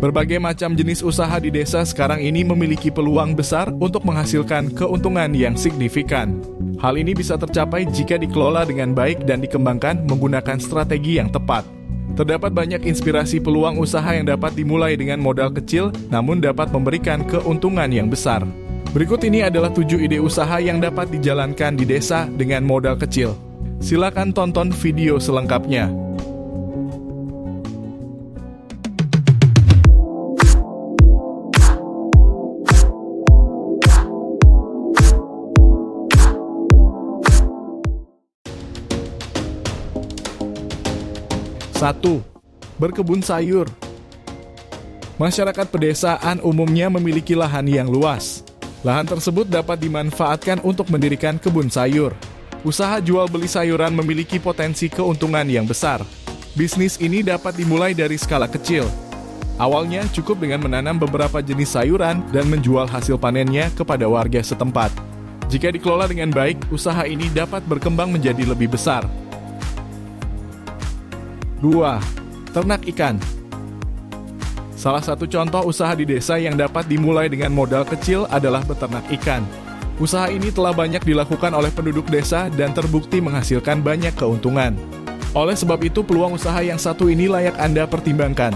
Berbagai macam jenis usaha di desa sekarang ini memiliki peluang besar untuk menghasilkan keuntungan yang signifikan. Hal ini bisa tercapai jika dikelola dengan baik dan dikembangkan menggunakan strategi yang tepat. Terdapat banyak inspirasi peluang usaha yang dapat dimulai dengan modal kecil, namun dapat memberikan keuntungan yang besar. Berikut ini adalah 7 ide usaha yang dapat dijalankan di desa dengan modal kecil. Silakan tonton video selengkapnya. 1. Berkebun sayur. Masyarakat pedesaan umumnya memiliki lahan yang luas. Lahan tersebut dapat dimanfaatkan untuk mendirikan kebun sayur. Usaha jual beli sayuran memiliki potensi keuntungan yang besar. Bisnis ini dapat dimulai dari skala kecil. Awalnya cukup dengan menanam beberapa jenis sayuran dan menjual hasil panennya kepada warga setempat. Jika dikelola dengan baik, usaha ini dapat berkembang menjadi lebih besar. 2. Ternak ikan. Salah satu contoh usaha di desa yang dapat dimulai dengan modal kecil adalah beternak ikan. Usaha ini telah banyak dilakukan oleh penduduk desa dan terbukti menghasilkan banyak keuntungan. Oleh sebab itu, peluang usaha yang satu ini layak Anda pertimbangkan.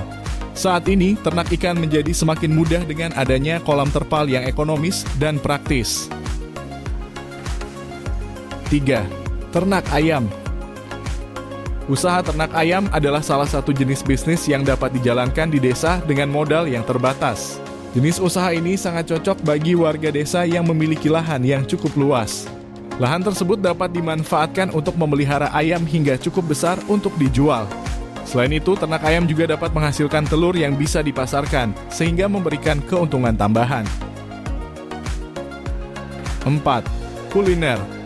Saat ini, ternak ikan menjadi semakin mudah dengan adanya kolam terpal yang ekonomis dan praktis. 3. Ternak ayam. Usaha ternak ayam adalah salah satu jenis bisnis yang dapat dijalankan di desa dengan modal yang terbatas. Jenis usaha ini sangat cocok bagi warga desa yang memiliki lahan yang cukup luas. Lahan tersebut dapat dimanfaatkan untuk memelihara ayam hingga cukup besar untuk dijual. Selain itu, ternak ayam juga dapat menghasilkan telur yang bisa dipasarkan, sehingga memberikan keuntungan tambahan. 4. Kuliner.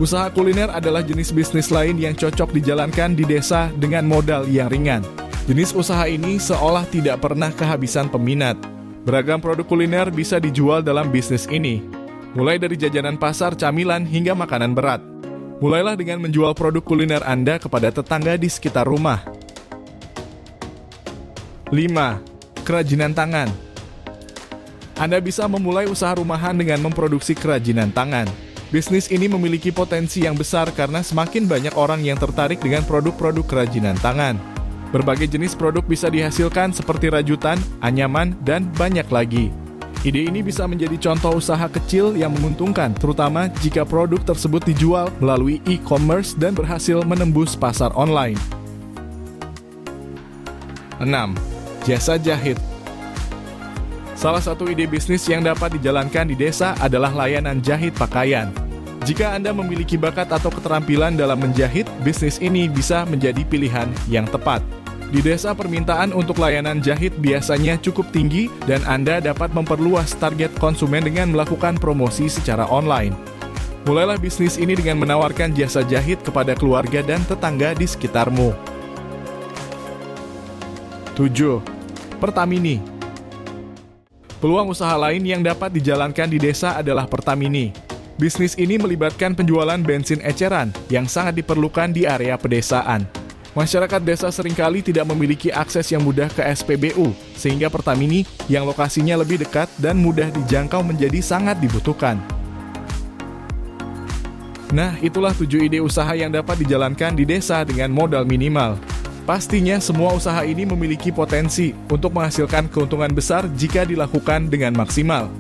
Usaha kuliner adalah jenis bisnis lain yang cocok dijalankan di desa dengan modal yang ringan. Jenis usaha ini seolah tidak pernah kehabisan peminat. Beragam produk kuliner bisa dijual dalam bisnis ini, mulai dari jajanan pasar, camilan, hingga makanan berat. Mulailah dengan menjual produk kuliner Anda kepada tetangga di sekitar rumah. 5. Kerajinan tangan. Anda bisa memulai usaha rumahan dengan memproduksi kerajinan tangan. Bisnis ini memiliki potensi yang besar karena semakin banyak orang yang tertarik dengan produk-produk kerajinan tangan. Berbagai jenis produk bisa dihasilkan seperti rajutan, anyaman, dan banyak lagi. Ide ini bisa menjadi contoh usaha kecil yang menguntungkan, terutama jika produk tersebut dijual melalui e-commerce dan berhasil menembus pasar online. 6. Jasa jahit. Salah satu ide bisnis yang dapat dijalankan di desa adalah layanan jahit pakaian. Jika Anda memiliki bakat atau keterampilan dalam menjahit, bisnis ini bisa menjadi pilihan yang tepat. Di desa, permintaan untuk layanan jahit biasanya cukup tinggi dan Anda dapat memperluas target konsumen dengan melakukan promosi secara online. Mulailah bisnis ini dengan menawarkan jasa jahit kepada keluarga dan tetangga di sekitarmu. 7. Pertamini. Peluang usaha lain yang dapat dijalankan di desa adalah pertamini. Bisnis ini melibatkan penjualan bensin eceran yang sangat diperlukan di area pedesaan. Masyarakat desa seringkali tidak memiliki akses yang mudah ke SPBU, sehingga pertamini yang lokasinya lebih dekat dan mudah dijangkau menjadi sangat dibutuhkan. Nah, itulah 7 ide usaha yang dapat dijalankan di desa dengan modal minimal. Pastinya semua usaha ini memiliki potensi untuk menghasilkan keuntungan besar jika dilakukan dengan maksimal.